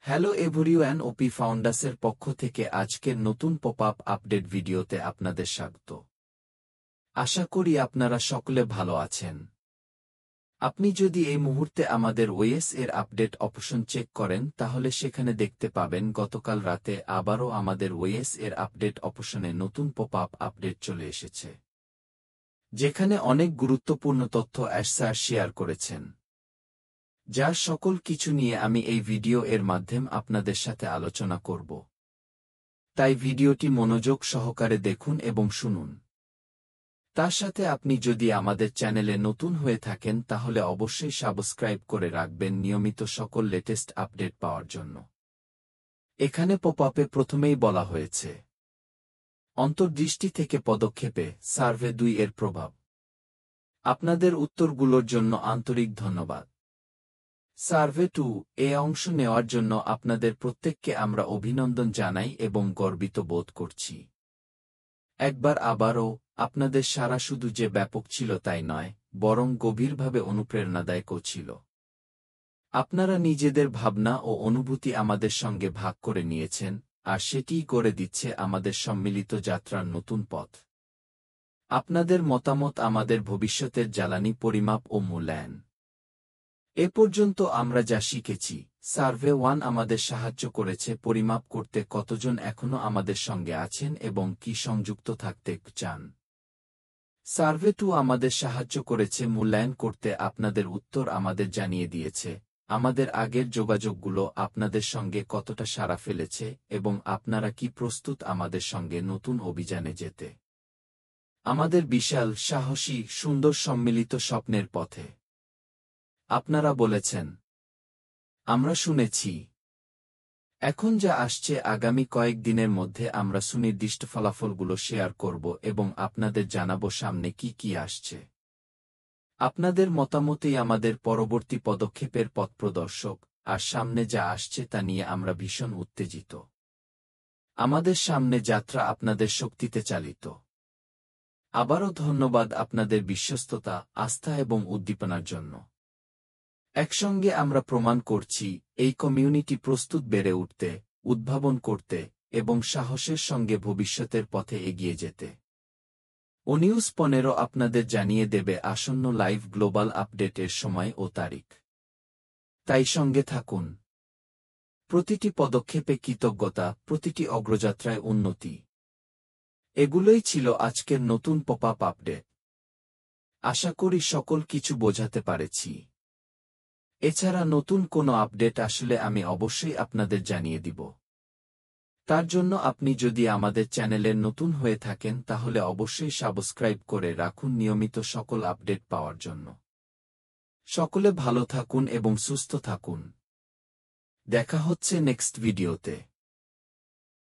Hello everyone, ওপি ফাউন্ডাসের পক্ষ থেকে আজকের নতুন পপ আপ আপডেট ভিডিওতে আপনাদের স্বাগত। আশা করি আপনারা সকলে ভালো আছেন। আপনি যদি এই মুহূর্তে আমাদের ওএস এর আপডেট অপশন চেক করেন তাহলে সেখানে দেখতে পাবেন গতকাল রাতে আবারও আমাদের ওএস এর আপডেট অপশনে নতুন পপ আপ আপডেট চলে এসেছে, যেখানে অনেক গুরুত্বপূর্ণ তথ্য স্যার শেয়ার করেছেন, যার সকল কিছু নিয়ে আমি এই ভিডিও এর মাধ্যমে আপনাদের সাথে আলোচনা করব। তাই ভিডিওটি মনোযোগ সহকারে দেখুন এবং শুনুন। তার সাথে আপনি যদি আমাদের চ্যানেলে নতুন হয়ে থাকেন তাহলে অবশ্যই সাবস্ক্রাইব করে রাখবেন নিয়মিত সকল লেটেস্ট আপডেট পাওয়ার জন্য। এখানে পপ আপে প্রথমেই বলা হয়েছে, অন্তর্দৃষ্টি থেকে পদক্ষেপে সার্ভে 2 এর প্রভাব। আপনাদের উত্তরগুলোর জন্য আন্তরিক ধন্যবাদ। সার্ভে 2 এ অংশ নেওয়ার জন্য আপনাদের প্রত্যেককে আমরা অভিনন্দন জানাই এবং গর্বিত বোধ করছি। একবার আবারও আপনাদের সাড়া শুধু যে ব্যাপক ছিল তাই নয়, বরং গভীরভাবে অনুপ্রেরণাদায়কও ছিল। আপনারা নিজেদের ভাবনা ও অনুভূতি আমাদের সঙ্গে ভাগ করে নিয়েছেন, আর সেটিই করে দিচ্ছে আমাদের সম্মিলিত যাত্রার নতুন পথ। আপনাদের মতামত আমাদের ভবিষ্যতের জ্বালানি, পরিমাপ ও মূল্যায়ন। এ পর্যন্ত আমরা যা শিখেছি, সার্ভে 1 আমাদের সাহায্য করেছে পরিমাপ করতে কতজন এখনও আমাদের সঙ্গে আছেন এবং কি সংযুক্ত থাকতে চান। সার্ভে 2 আমাদের সাহায্য করেছে মূল্যায়ন করতে, আপনাদের উত্তর আমাদের জানিয়ে দিয়েছে আমাদের আগের যোগাযোগগুলো আপনাদের সঙ্গে কতটা সাড়া ফেলেছে এবং আপনারা কি প্রস্তুত আমাদের সঙ্গে নতুন অভিযানে যেতে, আমাদের বিশাল, সাহসী, সুন্দর সম্মিলিত স্বপ্নের পথে। আপনারা বলেছেন, আমরা শুনেছি। এখন যা আসছে আগামী কয়েক দিনের মধ্যে আমরা সুনির্দিষ্ট ফলাফলগুলো শেয়ার করব এবং আপনাদের জানাবো সামনে কি কি আসছে। আপনাদের মতামতই আমাদের পরবর্তী পদক্ষেপের পথপ্রদর্শক, আর সামনে যা আসছে তা নিয়ে আমরা ভীষণ উত্তেজিত। আমাদের সামনে যাত্রা আপনাদের শক্তিতে চালিত। আবারও ধন্যবাদ আপনাদের বিশ্বস্ততা, আস্থা এবং উদ্দীপনার জন্য। একসঙ্গে আমরা প্রমাণ করছি এই কমিউনিটি প্রস্তুত বেড়ে উঠতে, উদ্ভাবন করতে এবং সাহসের সঙ্গে ভবিষ্যতের পথে এগিয়ে যেতে। ওনিউজ 15 আপনাদের জানিয়ে দেবে আসন্ন লাইভ গ্লোবাল আপডেটের সময় ও তারিখ। তাই সঙ্গে থাকুন। প্রতিটি পদক্ষেপে কৃতজ্ঞতা, প্রতিটি অগ্রযাত্রায় উন্নতি। এগুলোই ছিল আজকের নতুন পপ আপ আপডেট। আশা করি সকল কিছু বোঝাতে পারেছি। এছাড়া নতুন কোনো আপডেট আসলে আমি অবশ্যই আপনাদের জানিয়ে দিব। তার জন্য আপনি যদি আমাদের চ্যানেলের নতুন হয়ে থাকেন তাহলে অবশ্যই সাবস্ক্রাইব করে রাখুন নিয়মিত সকল আপডেট পাওয়ার জন্য। সকলে ভালো থাকুন এবং সুস্থ থাকুন। দেখা হচ্ছে নেক্সট ভিডিওতে।